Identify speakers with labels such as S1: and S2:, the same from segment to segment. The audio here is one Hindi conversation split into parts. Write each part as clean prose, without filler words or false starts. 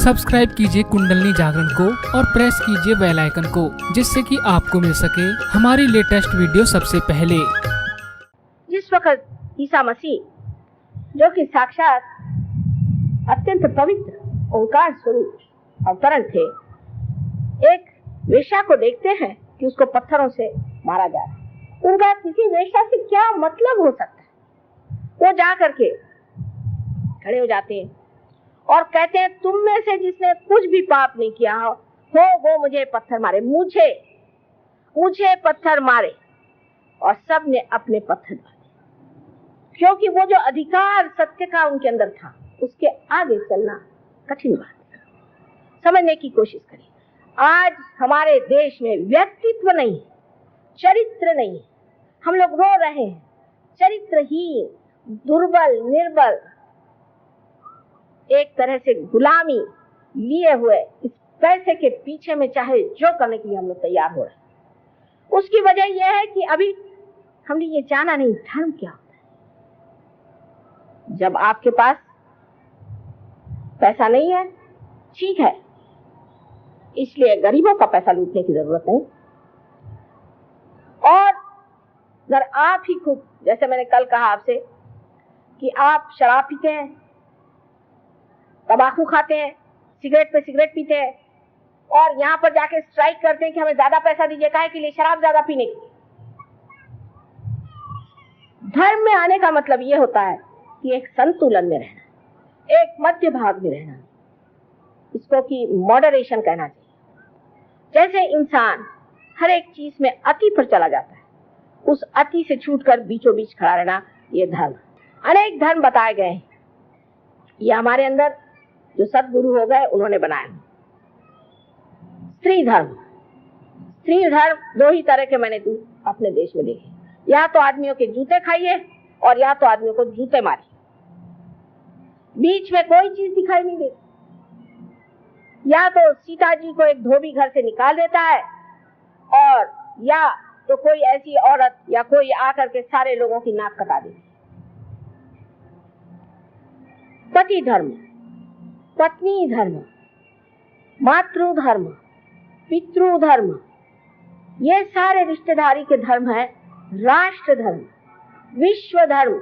S1: सब्सक्राइब कीजिए कुंडलनी जागरण को और प्रेस कीजिए बेल आइकन को, जिससे कि आपको मिल सके हमारी लेटेस्ट वीडियो सबसे पहले।
S2: जिस वक्त ईसा मसीह जो कि साक्षात अत्यंत पवित्र ओंकार स्वरूप अवतरण थे, एक वेश्या को देखते हैं कि उसको पत्थरों से मारा जा रहा है। उनका किसी वेश्या से क्या मतलब हो सकता है? वो जा करके खड़े हो जाते हैं और कहते हैं, तुम में से जिसने कुछ भी पाप नहीं किया हो वो मुझे पत्थर मारे, मुझे पत्थर मारे। और सब ने अपने पत्थर डाले, क्योंकि वो जो अधिकार सत्य का उनके अंदर था, उसके आगे चलना कठिन बात है। समझने की कोशिश करिए। आज हमारे देश में व्यक्तित्व नहीं, चरित्र नहीं। हम लोग रो रहे हैं, चरित्रहीन, दुर्बल, निर्बल, एक तरह से गुलामी लिए हुए इस पैसे के पीछे में चाहे जो करने के लिए हम लोग तैयार हो रहे हैं। उसकी वजह यह है कि अभी हमने ये जाना नहीं धर्म क्या होता है। जब आपके पास पैसा नहीं है, ठीक है, इसलिए गरीबों का पैसा लूटने की जरूरत नहीं। और अगर आप ही खुद, जैसे मैंने कल कहा आपसे कि आप शराब पीते हैं, तंबाकू खाते हैं, सिगरेट पे सिगरेट पीते हैं और यहाँ पर जाके स्ट्राइक करते हैं कि हमें ज्यादा पैसा दीजिए, काहे के लिए? शराब ज्यादा पीने के लिए। धर्म में आने का मतलब ये होता है कि एक संतुलन में रहना, एक मध्य भाग में रहना, इसको कि मॉडरेशन कहना चाहिए। जैसे इंसान हर एक चीज में अति पर चला जाता है, उस अति से छूटकर बीचों बीच खड़ा रहना, ये धर्म। अनेक धर्म बताए गए हैं, ये हमारे अंदर जो सदगुरु हो गए उन्होंने बनाया। स्त्री धर्म दो ही तरह के मैंने अपने देश में देखे। या तो आदमियों के जूते खाइए और या तो आदमियों को जूते मारिए, बीच में कोई चीज दिखाई नहीं देती। या तो सीता जी को एक धोबी घर से निकाल देता है, और या तो कोई ऐसी औरत या कोई आकर के सारे लोगों की नाक कटा देती। पति धर्म, पत्नी धर्म, मातृ धर्म, पितृ धर्म, ये सारे रिश्तेदारी के धर्म है। राष्ट्र धर्म, विश्व धर्म,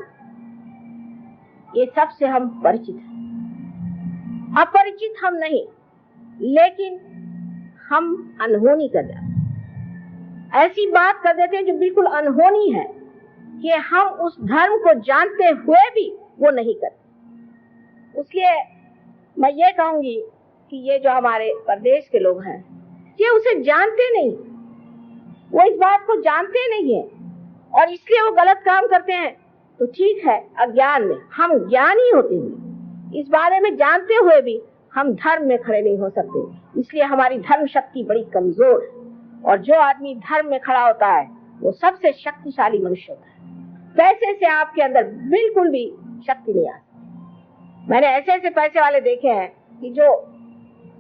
S2: ये सब से हम परिचित हैं। अपरिचित हम नहीं, लेकिन हम अनहोनी कर जाते, ऐसी बात कर देते हैं जो बिल्कुल अनहोनी है, कि हम उस धर्म को जानते हुए भी वो नहीं करते। इसलिए मैं ये कहूंगी कि ये जो हमारे प्रदेश के लोग हैं, ये उसे जानते नहीं, वो इस बात को जानते नहीं है और इसलिए वो गलत काम करते हैं। तो ठीक है, अज्ञान में, हम ज्ञानी होते हैं, इस बारे में जानते हुए भी हम धर्म में खड़े नहीं हो सकते। इसलिए हमारी धर्म शक्ति बड़ी कमजोर है, और जो आदमी धर्म में खड़ा होता है वो सबसे शक्तिशाली मनुष्य होता है। पैसे से आपके अंदर बिल्कुल भी शक्ति नहीं आती। मैंने ऐसे ऐसे पैसे वाले देखे हैं कि जो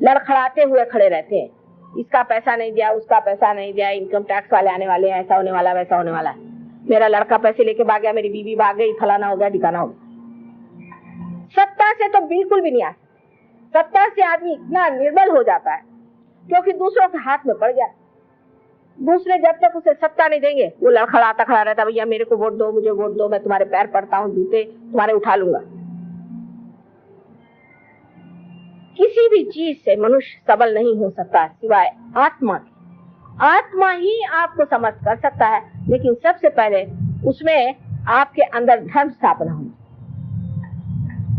S2: लड़खड़ाते हुए खड़े रहते हैं, इसका पैसा नहीं दिया, उसका पैसा नहीं दिया, इनकम टैक्स वाले आने वाले हैं, ऐसा होने वाला, वैसा होने वाला है, मेरा लड़का पैसे लेके भाग गया, मेरी बीवी भाग गई, फलाना हो गया, ठिकाना हो गया। सत्ता से तो बिल्कुल भी नहीं आ सकता। सत्ता से आदमी इतना निर्बल हो जाता है क्योंकि दूसरों के हाथ में पड़ गया। दूसरे जब तक उसे सत्ता नहीं देंगे, वो लड़खड़ाता खड़ा रहता, भैया मेरे को वोट दो, मुझे वोट दो, मैं तुम्हारे पैर पड़ता हूँ, जूते तुम्हारे उठा लूंगा। किसी भी चीज से मनुष्य सबल नहीं हो सकता सिवाय आत्मा की। आत्मा ही आपको समर्थ कर सकता है, लेकिन सबसे पहले उसमें आपके अंदर धर्म स्थापना होगी।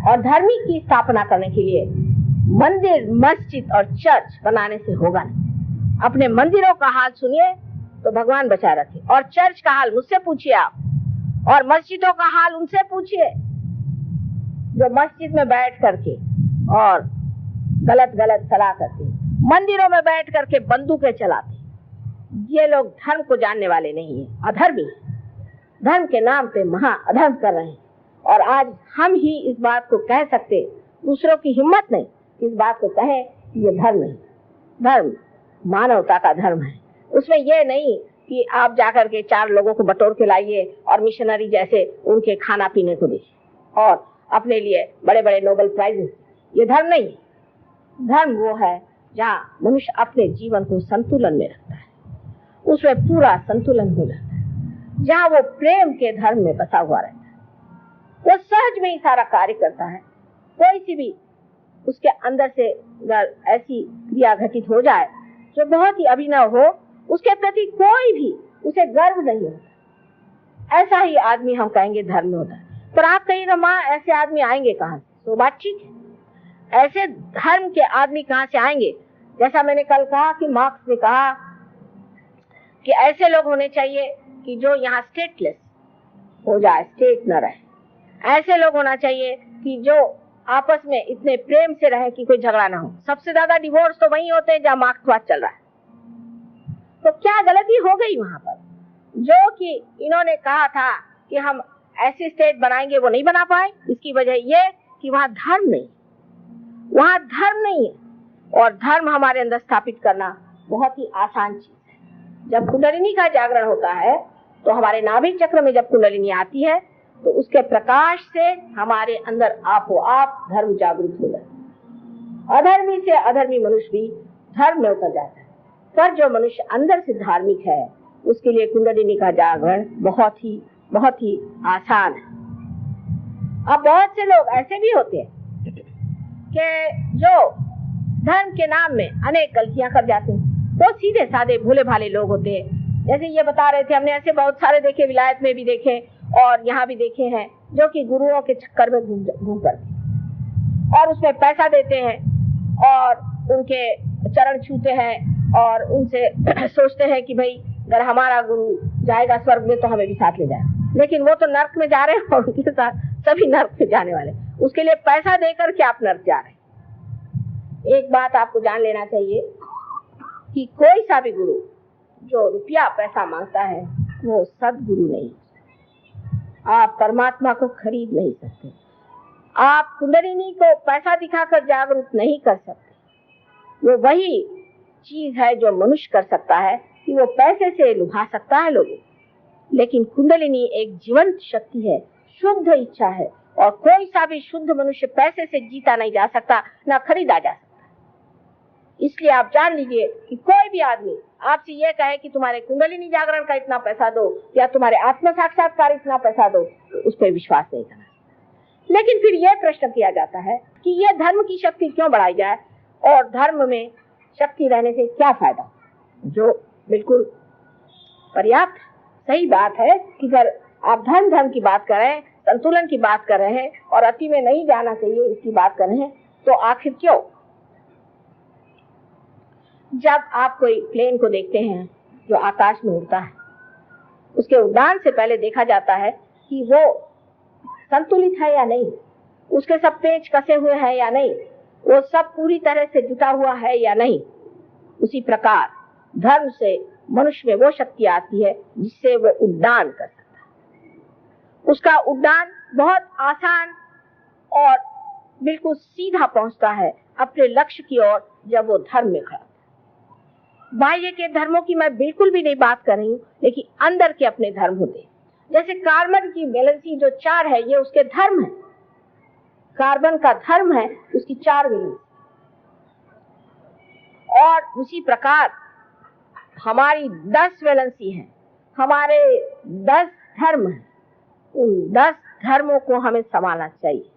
S2: और धर्मी की स्थापना करने के लिए मंदिर, मस्जिद और चर्च बनाने से होगा नहीं। अपने मंदिरों का हाल सुनिए तो भगवान बचा रखे, और चर्च का हाल मुझसे पूछिए आप, और मस्जिदों का हाल उनसे पूछिए जो मस्जिद में बैठ करके और गलत सलाह करते, मंदिरों में बैठ करके बंदूकें चलाते। ये लोग धर्म को जानने वाले नहीं है, अधर्मी, धर्म के नाम पे महा अधर्म कर रहे हैं। और आज हम ही इस बात को कह सकते, दूसरों की हिम्मत नहीं इस बात को कहें कि ये धर्म नहीं। धर्म मानवता का धर्म है। उसमें ये नहीं कि आप जाकर के 4 लोगों को बटोर के लाइए और मिशनरी जैसे उनके खाना पीने को दीजिए और अपने लिए बड़े बड़े नोबेल प्राइजेस, ये धर्म नहीं। धर्म वो है जहाँ मनुष्य अपने जीवन को संतुलन में रखता है, उसमें पूरा संतुलन हो जाता है, जहाँ वो प्रेम के धर्म में बसा हुआ रहता है, वो सहज में ही सारा कार्य करता है। कोई सी भी उसके अंदर से अगर ऐसी क्रिया घटित हो जाए जो बहुत ही अभिनव हो, उसके प्रति कोई भी उसे गर्व नहीं होता, ऐसा ही आदमी हम कहेंगे धर्म में होता है। पर आप कहिएगा माँ ऐसे आदमी आएंगे कहाँ से? तो बात ठीक है, ऐसे धर्म के आदमी कहाँ से आएंगे? जैसा मैंने कल कहा कि मार्क्स ने कहा कि ऐसे लोग होने चाहिए कि जो यहाँ स्टेटलेस हो जाए, स्टेट न रहे। ऐसे लोग होना चाहिए कि जो आपस में इतने प्रेम से रहे कि कोई झगड़ा ना हो। सबसे ज्यादा डिवोर्स तो वही होते हैं जहाँ मार्क्सवाद चल रहा है। तो क्या गलती हो गई वहां पर? जो कि इन्होंने कहा था कि हम ऐसी स्टेट बनाएंगे, वो नहीं बना पाए। इसकी वजह ये कि वहां धर्म नहीं, वहां धर्म नहीं है। और धर्म हमारे अंदर स्थापित करना बहुत ही आसान चीज है। जब कुंडलिनी का जागरण होता है तो हमारे नाभिक चक्र में जब कुंडलिनी आती है तो उसके प्रकाश से हमारे अंदर आपो आप धर्म जागृत हो जाता है। अधर्मी से अधर्मी मनुष्य भी धर्म में उतर जाता है। पर जो मनुष्य अंदर से धार्मिक है उसके लिए कुंडलिनी का जागरण बहुत ही आसान है। अब बहुत से लोग ऐसे भी होते हैं कि जो धर्म के नाम में अनेक गलतियां कर जाते हैं। वो सीधे साधे भोले भाले लोग होते हैं। जैसे ये बता रहे थे, हमने ऐसे बहुत सारे देखे, विलायत में भी देखे और यहाँ भी देखे हैं, जो कि गुरुओं के चक्कर में घूम करते और उसमें पैसा देते हैं और उनके चरण छूते हैं और उनसे सोचते हैं कि भाई अगर हमारा गुरु जाएगा स्वर्ग में तो हमें भी साथ ले जाए। लेकिन वो तो नर्क में जा रहे हैं और उनके साथ सभी नर्क में जाने वाले। उसके लिए पैसा देकर के आप नर्क जा रहे हैं। एक बात आपको जान लेना चाहिए कि कोई सा भी गुरु जो रुपया पैसा मांगता है वो सदगुरु नहीं। आप परमात्मा को खरीद नहीं सकते। आप कुंडलिनी को पैसा दिखाकर जागरूक नहीं कर सकते। वो वही चीज है जो मनुष्य कर सकता है कि वो पैसे से लुभा सकता है लोगों। लेकिन कुंडलिनी एक जीवंत शक्ति है, शुद्ध इच्छा है, और कोई सा भी शुद्ध मनुष्य पैसे से जीता नहीं जा सकता, ना खरीदा जा सकता। इसलिए आप जान लीजिए कि कोई भी आदमी आपसे ये कहे कि तुम्हारे कुंडलिनी जागरण का इतना पैसा दो या तुम्हारे आत्म साक्षात्कार इतना पैसा दो, तो उस पर विश्वास नहीं करना। लेकिन फिर यह प्रश्न किया जाता है कि यह धर्म की शक्ति क्यों बढ़ाई जाए और धर्म में शक्ति रहने से क्या फायदा? जो बिल्कुल पर्याप्त सही बात है कि अगर आप धर्म की बात कर रहे हैं, संतुलन की बात कर रहे हैं और अति में नहीं जाना चाहिए इसकी बात कर रहे हैं, तो आखिर क्यों? जब आप कोई प्लेन को देखते हैं जो आकाश में उड़ता है, उसके उड़ान से पहले देखा जाता है कि वो संतुलित है या नहीं, उसके सब पेच कसे हुए हैं या नहीं, वो सब पूरी तरह से जुटा हुआ है या नहीं। उसी प्रकार धर्म से मनुष्य में वो शक्ति आती है जिससे वो उड्डान कर सकता है। उसका उड्डान बहुत आसान और बिल्कुल सीधा पहुंचता है अपने लक्ष्य की ओर जब वो धर्म में खड़ा। बाह्य के धर्मों की मैं बिल्कुल भी नहीं बात कर रही हूँ, लेकिन अंदर के अपने धर्म होते हैं। जैसे कार्बन की वैलेंसी जो 4 है, ये उसके धर्म है। कार्बन का धर्म है उसकी 4 वैलेंसी। और उसी प्रकार हमारी 10 वैलेंसी है, हमारे 10 धर्म है। उन 10 धर्मों को हमें संभालना चाहिए,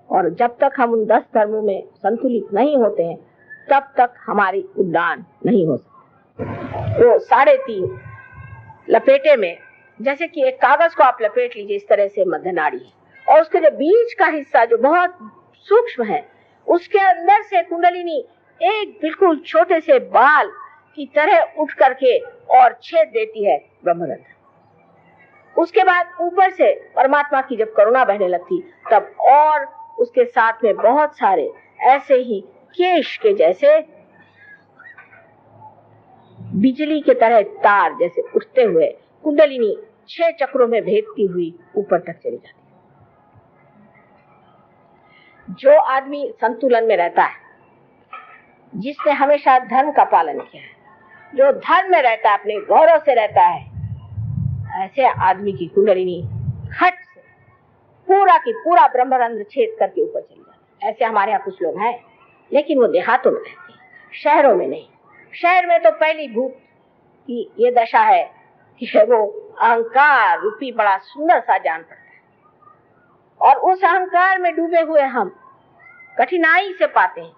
S2: और जब तक हम उन 10 धर्मों में संतुलित नहीं होते हैं तब तक हमारी उड्डान नहीं हो सकती। वो 3.5 लपेटे में, जैसे कि एक कागज को आप लपेट लीजिए, इस तरह से मध्य नाड़ी है, और उसके जो बीच का हिस्सा जो बहुत सूक्ष्म है, उसके अंदर से कुंडलिनी एक बिल्कुल छोटे से बाल की तरह उठ करके और छेद देती है ब्रह्मरंध्र। उसके बाद ऊपर से परमात्मा की जब करुणा बहने लगती, तब और उसके साथ में बहुत सारे ऐसे ही केश के जैसे बिजली के तरह तार जैसे उठते हुए कुंडलिनी 6 चक्रों में भेदती हुई ऊपर तक चली जाती है। जो आदमी संतुलन में रहता है, जिसने हमेशा धर्म का पालन किया है, जो धर्म में रहता है, अपने गौरव से रहता है, ऐसे आदमी की कुंडलिनी हट से पूरा की पूरा ब्रह्मरंध्र छेद करके ऊपर चली जाती है। ऐसे हमारे यहाँ कुछ लोग हैं लेकिन वो देहातों में रहती है, शहरों में नहीं। शहर में तो पहली भूत की ये दशा है कि वो अहंकार रूपी बड़ा सुंदर सा जान पड़ता है, और उस अहंकार में डूबे हुए हम कठिनाई से पाते हैं।